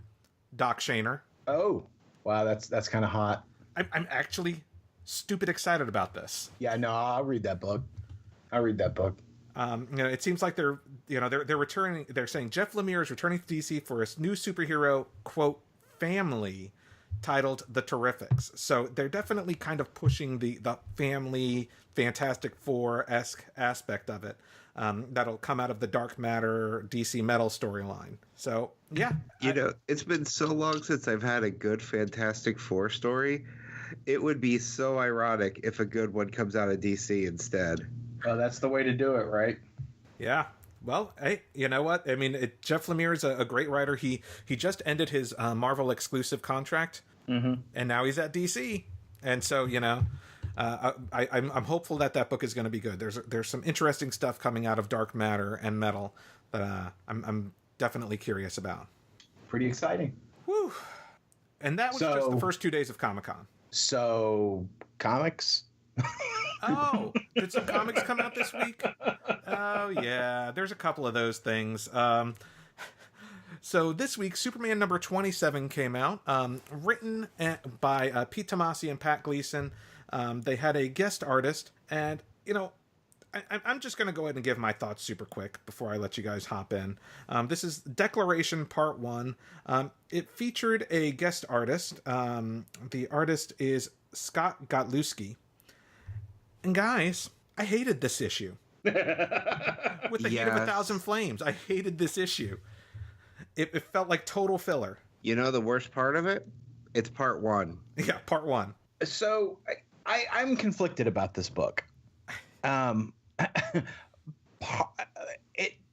C: Doc Shaner.
B: Oh, wow, that's kind of hot.
C: I'm actually stupid excited about this.
B: Yeah, no, I'll read that book.
C: It seems like they're returning. They're saying Jeff Lemire is returning to DC for his new superhero quote family titled The Terrifics. So they're definitely kind of pushing the family Fantastic Four-esque aspect of it. That'll come out of the Dark Matter DC Metal storyline. So yeah,
D: it's been so long since I've had a good Fantastic Four story. It would be so ironic if a good one comes out of DC instead.
B: Well, that's the way to do it, right?
C: Yeah. Well, hey, you know what? I mean, Jeff Lemire is a great writer. He just ended his Marvel exclusive contract, and now he's at DC. And so, I'm hopeful that book is going to be good. There's some interesting stuff coming out of Dark Matter and Metal that I'm definitely curious about.
B: Pretty exciting.
C: Whew. And that was just the first 2 days of Comic-Con. So,
B: comics?
C: Oh, did some comics come out this week? Oh, yeah. There's a couple of those things. So this week, Superman number 27 came out, written by Pete Tomasi and Pat Gleason. They had a guest artist, and, I'm just going to go ahead and give my thoughts super quick before I let you guys hop in. This is Declaration Part 1. It featured a guest artist. The artist is Scott Gotlewski. And guys, I hated this issue. With the heat of 1,000 flames, I hated this issue. It felt like total filler.
D: The worst part of it? It's part 1.
C: Yeah, part 1.
B: So I'm conflicted about this book.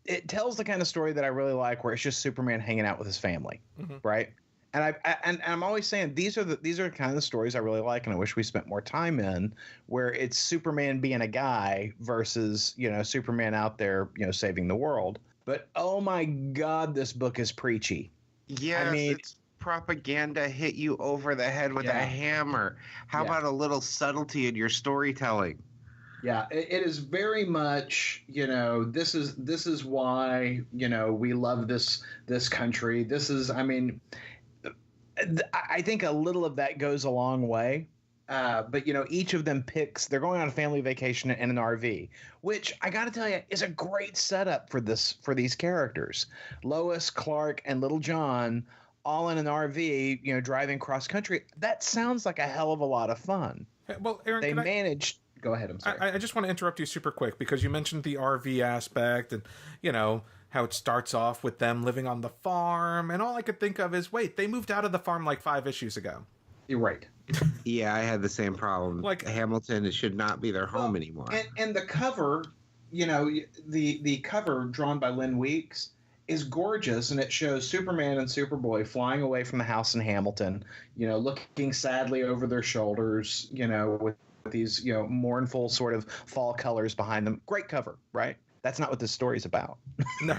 B: It tells the kind of story that I really like, where it's just Superman hanging out with his family, right? And I'm always saying these are kind of the stories I really like, and I wish we spent more time in, where it's Superman being a guy versus, you know, Superman out there, you know, saving the world. But oh my God, this book is preachy.
D: Yes,
B: I mean,
D: it's propaganda hit you over the head with a hammer. How about a little subtlety in your storytelling?
B: Yeah, it is very much, you know, this is why, you know, we love this country. This is, I mean, I think a little of that goes a long way. But, you know, each of them they're going on a family vacation in an RV, which I got to tell you is a great setup for these characters. Lois, Clark, and Little John all in an RV, you know, driving cross country. That sounds like a hell of a lot of fun.
C: Well, Aaron,
B: they managed. Go ahead. I'm sorry.
C: I just want to interrupt you super quick because you mentioned the RV aspect and, you know, how it starts off with them living on the farm. And all I could think of is, wait, they moved out of the farm like 5 issues ago.
B: You're right.
D: Yeah, I had the same problem.
C: Like
D: Hamilton, it should not be their home anymore.
B: And the cover, you know, the cover drawn by Lynn Weeks is gorgeous, and it shows Superman and Superboy flying away from the house in Hamilton, you know, looking sadly over their shoulders, you know, with these, you know, mournful sort of fall colors behind them. Great cover, right? That's not what this story's about.
C: No.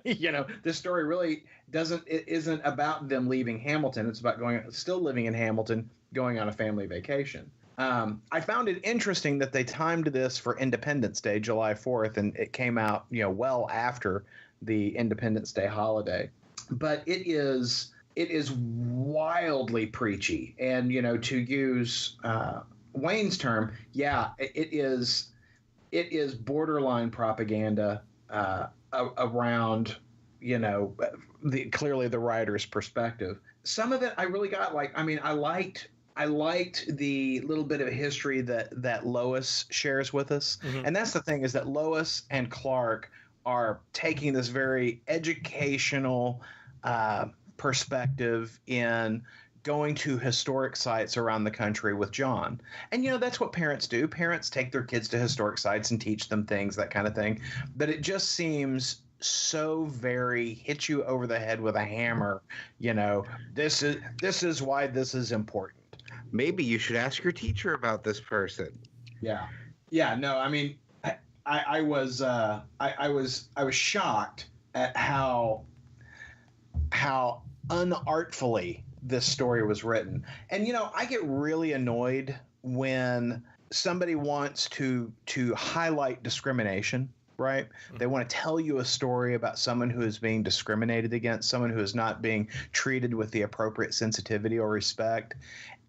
B: You know, this story really isn't about them leaving Hamilton. It's about still living in Hamilton, going on a family vacation. I found it interesting that they timed this for Independence Day, July 4th, and it came out, you know, well after the Independence Day holiday. But it is wildly preachy, and, you know, to use Wayne's term, it is borderline propaganda around, you know, clearly the writer's perspective. Some of it I really got, like, I mean, I liked the little bit of history that Lois shares with us. Mm-hmm. And that's the thing, is that Lois and Clark are taking this very educational perspective in going to historic sites around the country with John. And, you know, that's what parents do. Parents take their kids to historic sites and teach them things, that kind of thing. But it just seems so very hit you over the head with a hammer. You know, this is why this is important.
D: Maybe you should ask your teacher about this person.
B: Yeah. No, I mean, I was shocked at how unartfully this story was written. And, you know, I get really annoyed when somebody wants to highlight discrimination, right? Mm-hmm. They want to tell you a story about someone who is being discriminated against, someone who is not being treated with the appropriate sensitivity or respect.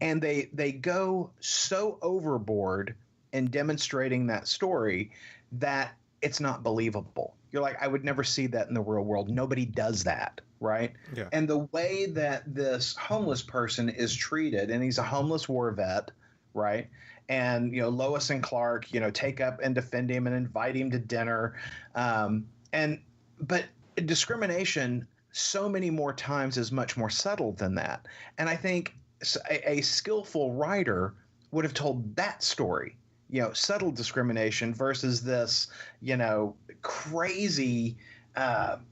B: And they go so overboard in demonstrating that story that it's not believable. You're like, I would never see that in the real world. Nobody does that, right? Yeah. And the way that this homeless person is treated, and he's a homeless war vet, right? And, you know, Lois and Clark, you know, take up and defend him and invite him to dinner. But discrimination so many more times is much more subtle than that. And I think a skillful writer would have told that story, you know, subtle discrimination versus this, you know, crazy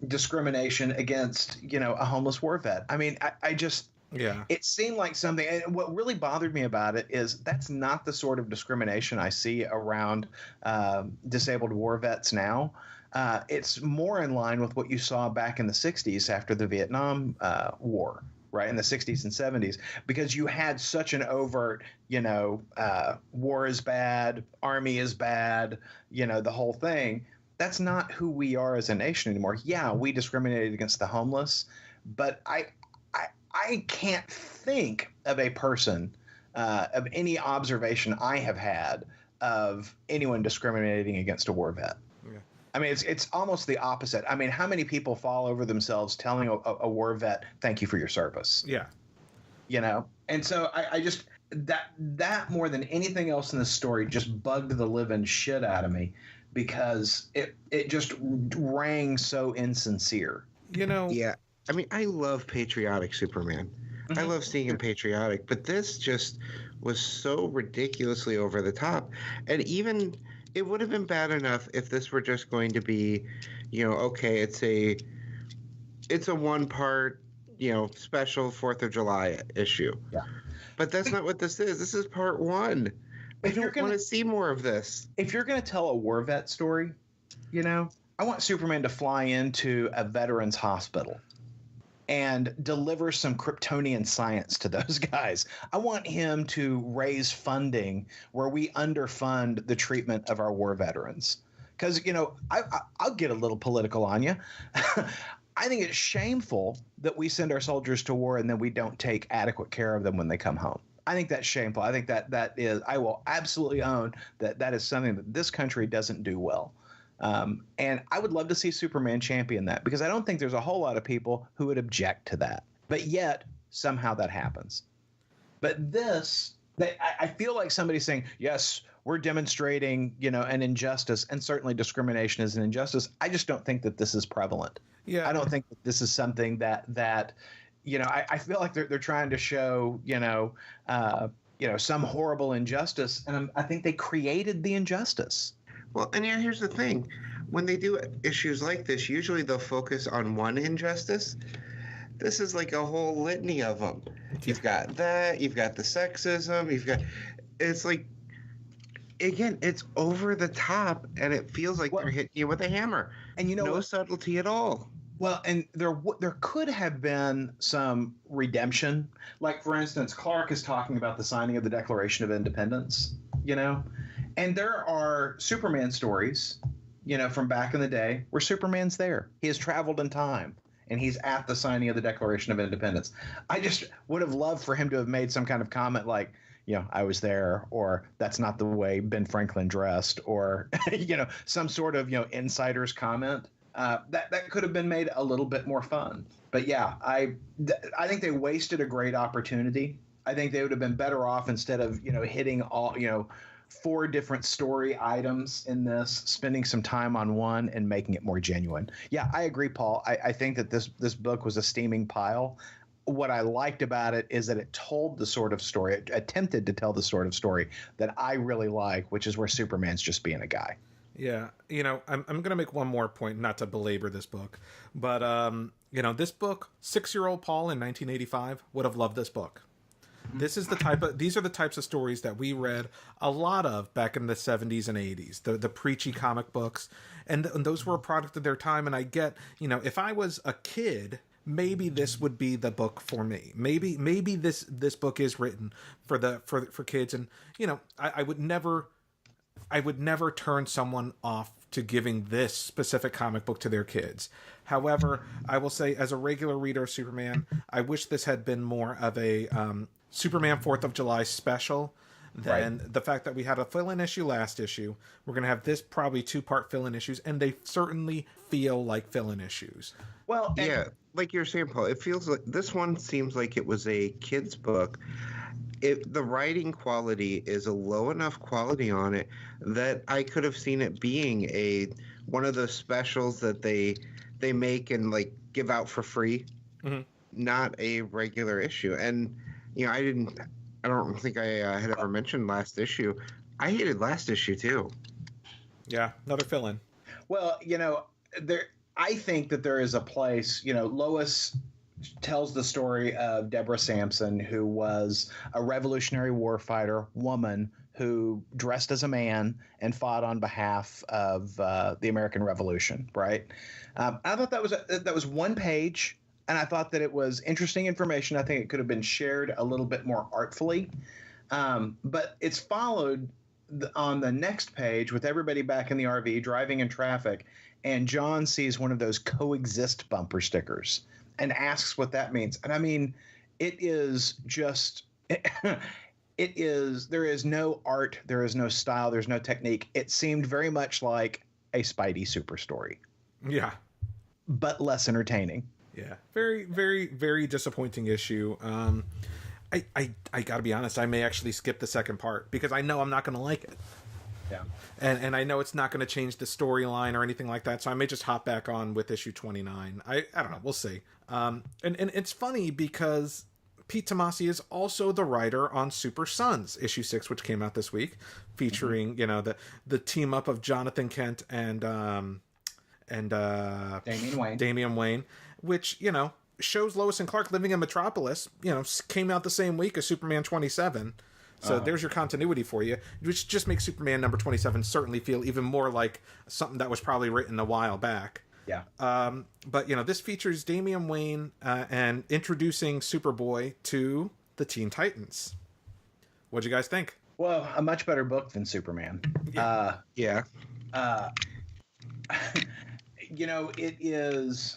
B: discrimination against, you know, a homeless war vet. I mean, I just, it seemed like something, and what really bothered me about it is that's not the sort of discrimination I see around disabled war vets now. It's more in line with what you saw back in the 60s after the Vietnam War, right, in the 60s and 70s, because you had such an overt, you know, war is bad, army is bad, you know, the whole thing. That's not who we are as a nation anymore. Yeah, we discriminated against the homeless, but I can't think of a person, of any observation I have had of anyone discriminating against a war vet. Yeah. I mean, it's almost the opposite. I mean, how many people fall over themselves telling a war vet, thank you for your service? Yeah. You know? And so I just, that more than anything else in this story just bugged the living shit out of me, because it just rang so insincere.
C: You know?
D: Yeah. I mean, I love patriotic Superman. Mm-hmm. I love seeing him patriotic, but this just was so ridiculously over the top. And even it would have been bad enough if this were just going to be, you know, okay, it's a one part special 4th of July issue.
B: Yeah.
D: But that's not what this is. This is part 1. I don't want to see more of this.
B: If you're going to tell a war vet story, I want Superman to fly into a veterans hospital and deliver some Kryptonian science to those guys. I want him to raise funding where we underfund the treatment of our war veterans. Because, I'll get a little political on you. I think it's shameful that we send our soldiers to war and then we don't take adequate care of them when they come home. I think that's shameful. I think that is, I will absolutely own that is something that this country doesn't do well. And I would love to see Superman champion that, because I don't think there's a whole lot of people who would object to that. But yet, somehow that happens. But this, I feel like somebody's saying, yes, we're demonstrating, an injustice, and certainly discrimination is an injustice. I just don't think that this is prevalent.
C: Yeah.
B: I don't think that this is something that I feel like they're trying to show, some horrible injustice, and I think they created the injustice.
D: Well, and here's the thing. When they do issues like this, usually they'll focus on one injustice. This is like a whole litany of them. You've got that. You've got the sexism. It's like, again, it's over the top, and it feels like they're hitting you with a hammer. And no subtlety at all.
B: Well, and there could have been some redemption. Like, for instance, Clark is talking about the signing of the Declaration of Independence, And there are Superman stories, from back in the day where Superman's there. He has traveled in time, and he's at the signing of the Declaration of Independence. I just would have loved for him to have made some kind of comment like, I was there, or that's not the way Ben Franklin dressed, or, some sort of, insider's comment. That could have been made a little bit more fun. But yeah, I think they wasted a great opportunity. I think they would have been better off, instead of, hitting all, 4 different story items in this, spending some time on one and making it more genuine. Yeah, I agree, Paul. I think that this book was a steaming pile. What I liked about it is that it told the sort of story, it attempted to tell the sort of story that I really like, which is where Superman's just being a guy.
C: Yeah, I'm going to make one more point, not to belabor this book, but this book, 6-year-old Paul in 1985 would have loved this book. These are the types of stories that we read a lot of back in the 70s and 80s, the preachy comic books, and those were a product of their time. And I get, if I was a kid, maybe this would be the book for me. Maybe this book is written for kids, and I would never turn someone off to giving this specific comic book to their kids. However, I will say, as a regular reader of Superman, I wish this had been more of a Superman 4th of July special than the fact that we had a fill-in issue last issue. We're going to have this probably 2-part fill-in issues, and they certainly feel like fill-in issues.
B: Well,
D: yeah, like you're saying, Paul, it feels like this one seems like it was a kid's book. The writing quality is a low enough quality on it that I could have seen it being one of those specials that they make and like give out for free, not a regular issue. And I don't think I had ever mentioned last issue. I hated last issue too.
C: Yeah, another fill-in.
B: Well, I think that there is a place. Lois tells the story of Deborah Sampson, who was a Revolutionary War fighter woman who dressed as a man and fought on behalf of the American Revolution. Right? I thought that was one page, and I thought that it was interesting information. I think it could have been shared a little bit more artfully, but it's followed on the next page with everybody back in the RV driving in traffic, and John sees one of those coexist bumper stickers and asks what that means. And I mean, it is just, there is no art, there is no style, there's no technique. It seemed very much like a Spidey super story.
C: Yeah.
B: But less entertaining.
C: Yeah. Very, very, very disappointing issue. I gotta be honest, I may actually skip the second part because I know I'm not going to like it.
B: Yeah.
C: And I know it's not going to change the storyline or anything like that, so I may just hop back on with issue 29. I don't know, we'll see. And it's funny because Pete Tomasi is also the writer on Super Sons issue 6, which came out this week, featuring the team up of Jonathan Kent and Damian Wayne, which shows Lois and Clark living in Metropolis, came out the same week as Superman 27. So there's your continuity for you, which just makes Superman number 27 certainly feel even more like something that was probably written a while back.
B: Yeah.
C: But, this features Damian Wayne and introducing Superboy to the Teen Titans. What'd you guys think?
B: Well, a much better book than Superman.
D: Yeah.
B: It is...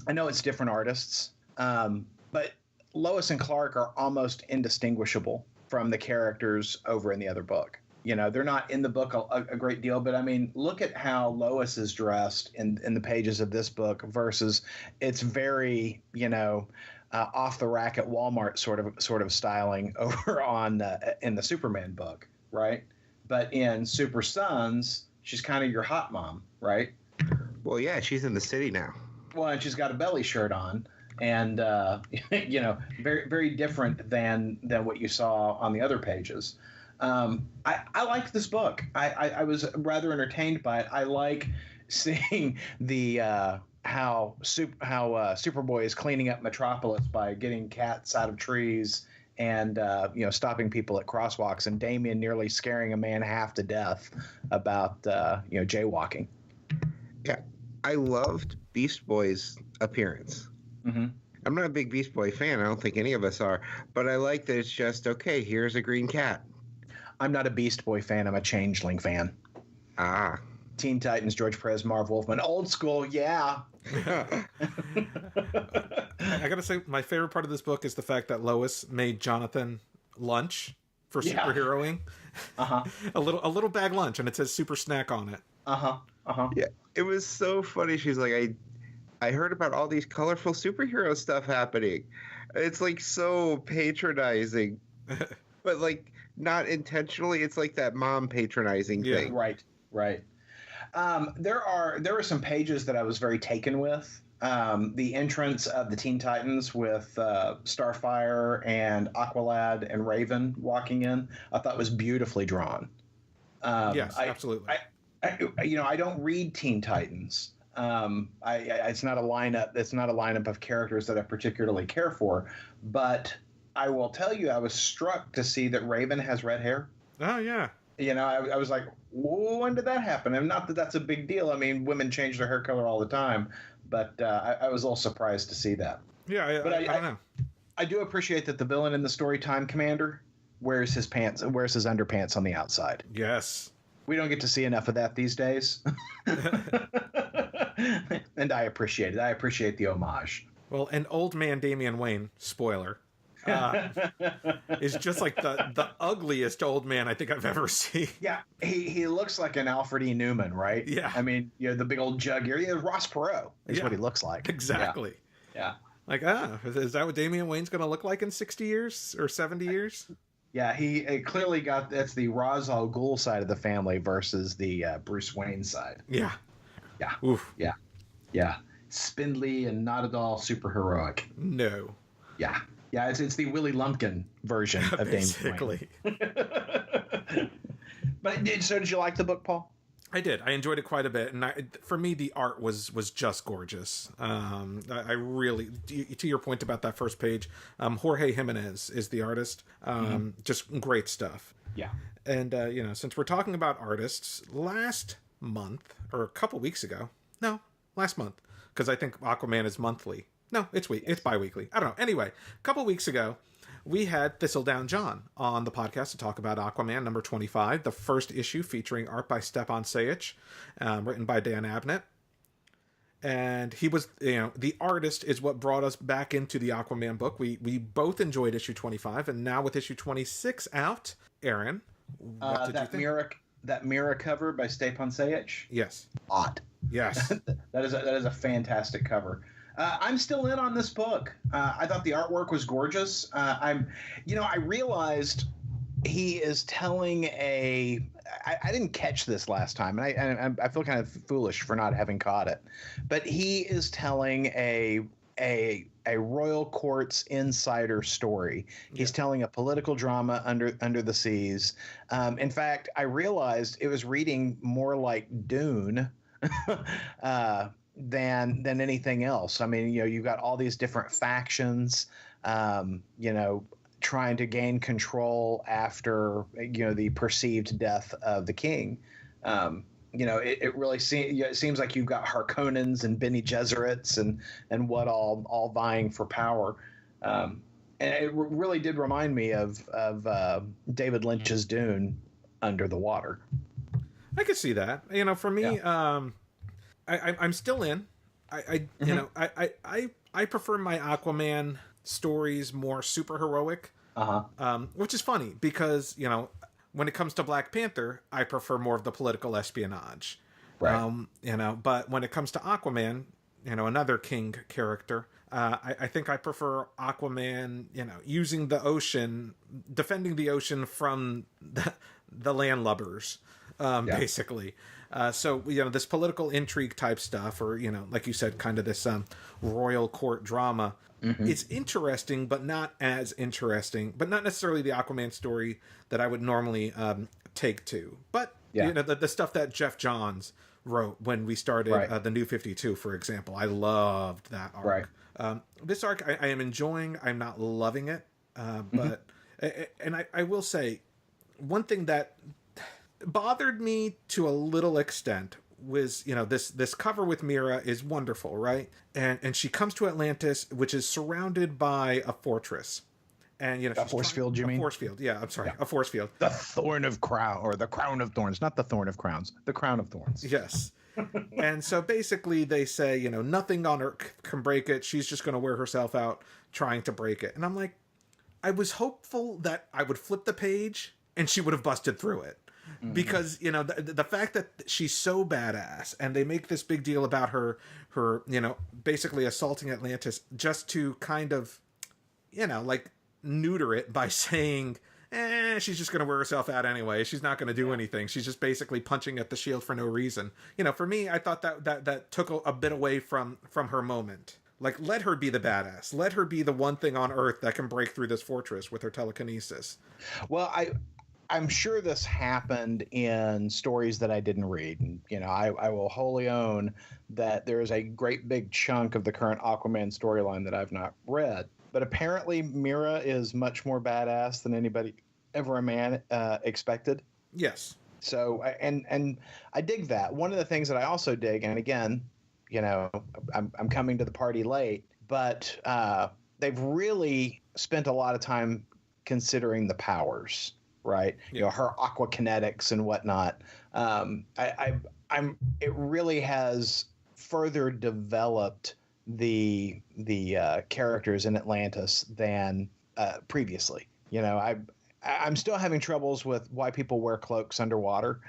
B: I know it's different artists, but Lois and Clark are almost indistinguishable from the characters over in the other book. They're not in the book a great deal, but I mean, look at how Lois is dressed in the pages of this book versus it's very, off the rack at Walmart sort of styling over on in the Superman book, right? But in Super Sons, she's kind of your hot mom, right?
D: Well, yeah, she's in the city now.
B: Well, and she's got a belly shirt on. And very, very different than what you saw on the other pages. I liked this book. I was rather entertained by it. I like seeing the how Superboy is cleaning up Metropolis by getting cats out of trees and stopping people at crosswalks, and Damian nearly scaring a man half to death about jaywalking.
D: Yeah, I loved Beast Boy's appearance.
B: Mm-hmm.
D: I'm not a big Beast Boy fan. I don't think any of us are. But I like that it's just, okay, here's a green cat.
B: I'm not a Beast Boy fan. I'm a Changeling fan.
D: Ah.
B: Teen Titans, George Perez, Marv Wolfman. Old school, yeah.
C: I got to say, my favorite part of this book is the fact that Lois made Jonathan lunch for superheroing.
B: Uh-huh.
C: a little bag lunch, and it says super snack on it.
B: Uh-huh. Uh-huh.
D: Yeah, it was so funny. She's like, I heard about all these colorful superhero stuff happening. It's like so patronizing, but like not intentionally. It's like that mom patronizing thing.
B: Right. There are some pages that I was very taken with. The entrance of the Teen Titans with Starfire and Aqualad and Raven walking in, I thought was beautifully drawn.
C: Yes, absolutely.
B: I don't read Teen Titans. It's not a lineup. It's not a lineup of characters that I particularly care for. But I will tell you, I was struck to see that Raven has red hair.
C: Oh yeah.
B: I was like, when did that happen? And not that that's a big deal. I mean, women change their hair color all the time. But I was a little surprised to see that.
C: Yeah, I don't know.
B: I do appreciate that the villain in the story, Time Commander, wears his underpants on the outside.
C: Yes.
B: We don't get to see enough of that these days. And I appreciate it. I appreciate the homage.
C: Well, an old man Damian Wayne, spoiler, is just like the ugliest old man I think I've ever seen.
B: Yeah, he looks like an Alfred E. Newman, right?
C: Yeah.
B: I mean, the big old jug ear. Yeah, Ross Perot is what he looks like.
C: Exactly.
B: Yeah.
C: Like, is that what Damian Wayne's going to look like in 60 years or 70 years?
B: Yeah, he clearly that's the Ra's al Ghul side of the family versus the Bruce Wayne side.
C: Yeah.
B: Yeah.
C: Oof.
B: Yeah. Yeah. Spindly and not at all super heroic.
C: No.
B: Yeah. Yeah, it's the Willie Lumpkin version of
C: Basically.
B: Damian Wayne. But did you like the book, Paul?
C: I did. I enjoyed it quite a bit, and for me, the art was just gorgeous. I really, to your point about that first page, Jorge Jimenez is the artist. Just great stuff.
B: Yeah.
C: And since we're talking about artists, last month or a couple weeks ago, last month, because I think Aquaman is monthly. No, it's bi-weekly. I don't know. Anyway, a couple weeks ago, we had Thistledown John on the podcast to talk about Aquaman number 25, the first issue featuring art by Stepan Sajic, written by Dan Abnett. And he was, the artist is what brought us back into the Aquaman book. We both enjoyed issue 25, and now with issue 26 out, Aaron, what did you think?
B: That mirror cover by Stepan Sajic?
C: Yes.
B: Odd.
C: Yes.
B: that is a fantastic cover. I'm still in on this book. I thought the artwork was gorgeous. I realized he is telling I didn't catch this last time, and I feel kind of foolish for not having caught it. But he is telling a royal court's insider story. He's telling a political drama under the seas. In fact, I realized it was reading more like Dune. than anything else. I mean, you've got all these different factions, trying to gain control after the perceived death of the king. It really seems like you've got Harkonnens and Bene Gesserits and what all vying for power. And it really did remind me of David Lynch's Dune under the water.
C: I could see that. For me, I'm still in. I prefer my Aquaman stories more super heroic. Which is funny because when it comes to Black Panther, I prefer more of the political espionage.
B: Right.
C: But when it comes to Aquaman, another king character, I think I prefer Aquaman, using the ocean, defending the ocean from the landlubbers, basically. So, this political intrigue type stuff, or, like you said, kind of this royal court drama, it's interesting, but not as interesting, but not necessarily the Aquaman story that I would normally take to. But, the stuff that Jeff Johns wrote when we started the New 52, for example, I loved that arc.
B: Right.
C: This arc I am enjoying. I'm not loving it, but and I will say one thing that bothered me to a little extent was this cover with Mira is wonderful, right? And she comes to Atlantis, which is surrounded by a fortress. And
B: a force field, you mean?
C: A force field, yeah. I'm sorry, a force field.
B: The Thorn of Crown, or the Crown of Thorns, not the Thorn of Crowns, the Crown of Thorns.
C: Yes. And so basically they say, nothing on Earth can break it. She's just going to wear herself out trying to break it. And I'm like, I was hopeful that I would flip the page and she would have busted through it. Because, the fact that she's so badass and they make this big deal about her, basically assaulting Atlantis just to kind of, neuter it by saying, she's just going to wear herself out anyway. She's not going to do anything. She's just basically punching at the shield for no reason. For me, I thought that took a bit away from her moment. Like, let her be the badass. Let her be the one thing on Earth that can break through this fortress with her telekinesis.
B: Well, I'm sure this happened in stories that I didn't read. And, I will wholly own that there is a great big chunk of the current Aquaman storyline that I've not read. But apparently Mira is much more badass than anybody ever expected.
C: Yes.
B: So, and I dig that. One of the things that I also dig, and again, I'm coming to the party late, but they've really spent a lot of time considering the powers. Right, her aquakinetics and whatnot. It really has further developed the characters in Atlantis than previously. I'm still having troubles with why people wear cloaks underwater,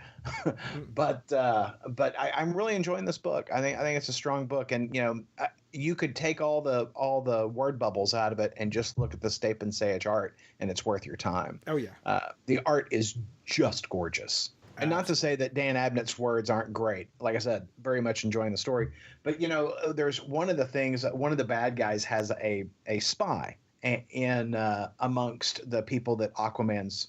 B: but I'm really enjoying this book. I think it's a strong book, and you could take all the word bubbles out of it and just look at the Stapin Sayich art, and it's worth your time.
C: Oh yeah,
B: the art is just gorgeous. And not to say that Dan Abnett's words aren't great. Like I said, very much enjoying the story. But there's one of the bad guys has a spy in amongst the people that Aquaman's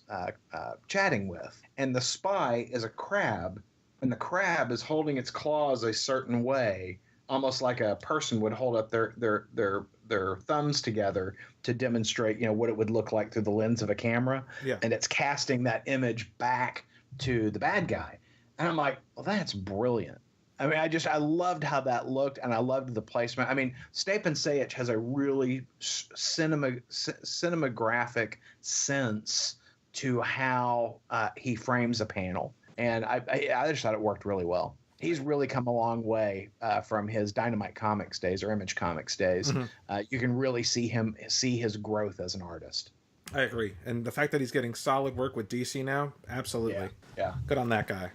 B: chatting with, and the spy is a crab, and the crab is holding its claws a certain way, almost like a person would hold up their thumbs together to demonstrate, what it would look like through the lens of a camera.
C: Yeah.
B: And it's casting that image back to the bad guy. And I'm like, well, that's brilliant. I mean, I loved how that looked, and I loved the placement. I mean, Stapin Sayich has a really cinematographic sense to how he frames a panel. And I just thought it worked really well. He's really come a long way from his Dynamite Comics days or Image Comics days. Mm-hmm. You can really see his growth as an artist.
C: I agree. And the fact that he's getting solid work with DC now, absolutely.
B: Yeah.
C: Good on that guy.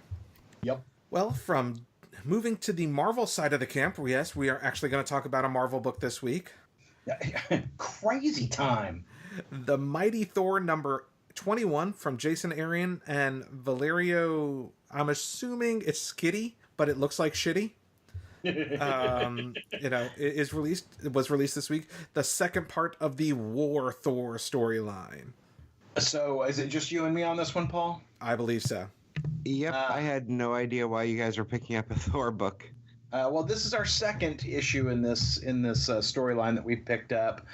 B: Yep.
C: Well, from moving to the Marvel side of the camp, yes, we are actually going to talk about a Marvel book this week.
B: Crazy time.
C: The Mighty Thor number 21 from Jason Aaron and Valerio, I'm assuming it's Skitty, but it looks like shitty. It was released this week. The second part of the War Thor storyline.
B: So is it just you and me on this one, Paul?
C: I believe so.
D: Yep, I had no idea why you guys were picking up a Thor book.
B: Well, this is our second issue in this storyline that we picked up.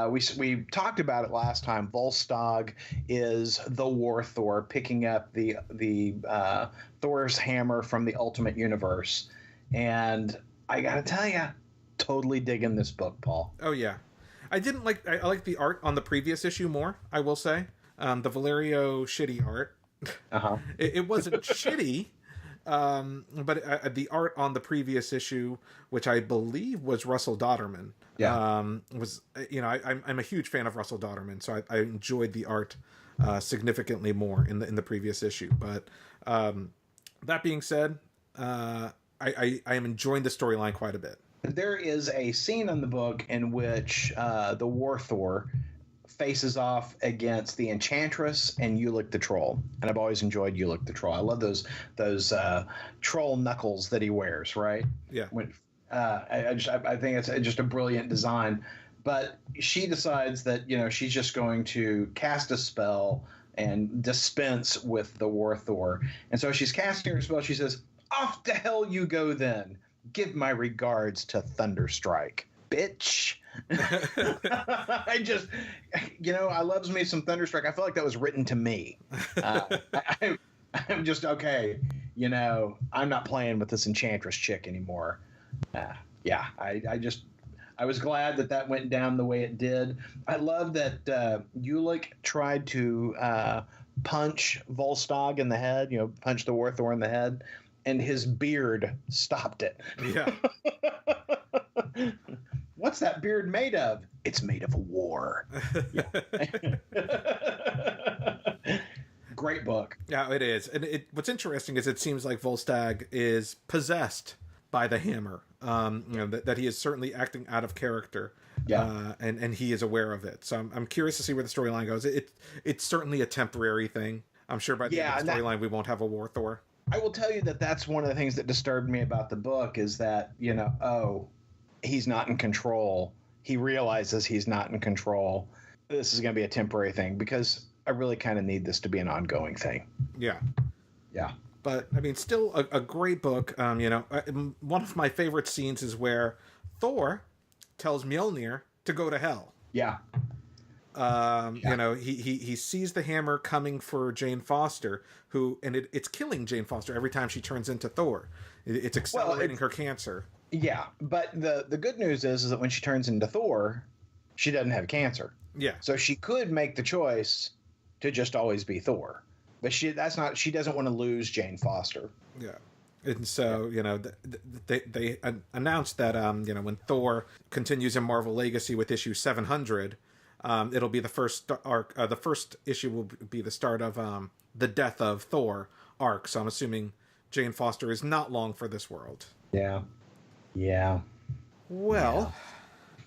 B: We talked about it last time. Volstagg is the War Thor, picking up the Thor's hammer from the Ultimate Universe, and I gotta tell you, totally digging this book, Paul.
C: Oh yeah, I like the art on the previous issue more. I will say, the Valerio shitty art. It wasn't shitty. But the art on the previous issue, which I believe was Russell Dodderman, was, you know, I'm a huge fan of Russell Dodderman, so I enjoyed the art significantly more in the previous issue. But that being said, I am enjoying the storyline quite a bit.
B: There is a scene in the book in which the War Thor faces off against the Enchantress and Ulick the Troll, and I've always enjoyed Ulick the Troll. I love those troll knuckles that he wears. Right?
C: Yeah.
B: I think it's just a brilliant design. But she decides that, you know, she's just going to cast a spell and dispense with the War Thor, and so she's casting her spell. She says, "Off to hell you go, then. Give my regards to Thunderstrike, bitch." I just, you know, I loves me some Thunderstrike. I feel like that was written to me. I'm just, okay, you know, I'm not playing with this Enchantress chick anymore. I was glad that went down the way it did. I love that Ulick tried to punch Volstagg in the head, you know, punch the War Thor in the head, and his beard stopped it.
C: Yeah.
B: What's that beard made of? It's made of war. Great book.
C: Yeah, it is. And what's interesting is it seems like Volstagg is possessed by the hammer. You know, that he is certainly acting out of character.
B: Yeah.
C: And he is aware of it. So I'm curious to see where the storyline goes. It's certainly a temporary thing. I'm sure by the end of the storyline we won't have a War Thor.
B: I will tell you that's one of the things that disturbed me about the book is that, you know, he's not in control. He realizes he's not in control. This is going to be a temporary thing because I really kind of need this to be an ongoing thing.
C: Yeah.
B: Yeah.
C: But, I mean, still a great book. You know, one of my favorite scenes is where Thor tells Mjolnir to go to hell.
B: Yeah.
C: You know, he sees the hammer coming for Jane Foster, it's killing Jane Foster every time she turns into Thor. It's accelerating her cancer.
B: Yeah, but the good news is that when she turns into Thor, she doesn't have cancer.
C: Yeah.
B: So she could make the choice to just always be Thor. But she doesn't want to lose Jane Foster.
C: Yeah. And so, you know, they announced that, you know, when Thor continues in Marvel Legacy with issue 700, it'll be the first arc. The first issue will be the start of the Death of Thor arc. So I'm assuming Jane Foster is not long for this world.
B: Yeah. Yeah.
C: Well.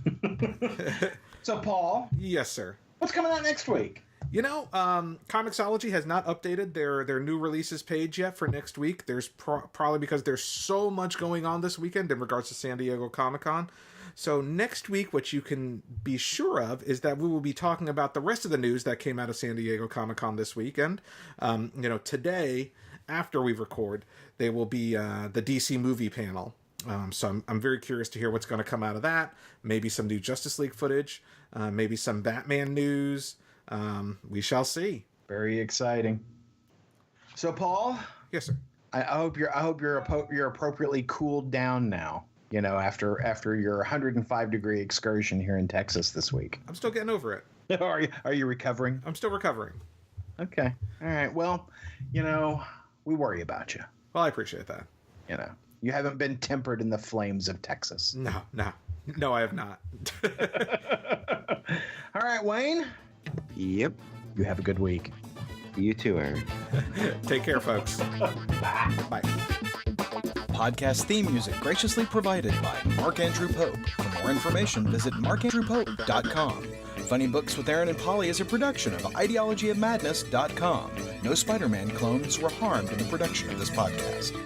B: Yeah. So, Paul.
C: Yes, sir.
B: What's coming out next week?
C: You know, Comixology has not updated their new releases page yet for next week. There's probably because there's so much going on this weekend in regards to San Diego Comic-Con. So next week, what you can be sure of is that we will be talking about the rest of the news that came out of San Diego Comic-Con this weekend. You know, today, after we record, there will be the DC movie panel. So I'm very curious to hear what's going to come out of that. Maybe some new Justice League footage, maybe some Batman news. We shall see.
B: Very exciting. So, Paul.
C: Yes, sir.
B: I hope you're appropriately cooled down now. You know, after your 105 degree excursion here in Texas this week.
C: I'm still getting over it.
B: Are you recovering?
C: I'm still recovering.
B: Okay. All right. Well, you know, we worry about you.
C: Well, I appreciate that.
B: You know, you haven't been tempered in the flames of Texas.
C: No, I have not.
B: All right, Wayne.
D: Yep.
B: You have a good week.
D: You too, Aaron.
C: Take care, folks. Bye.
E: Podcast theme music graciously provided by Mark Andrew Pope. For more information, visit markandrewpope.com. Funny Books with Aron and Paulie is a production of ideologyofmadness.com. No Spider-Man clones were harmed in the production of this podcast.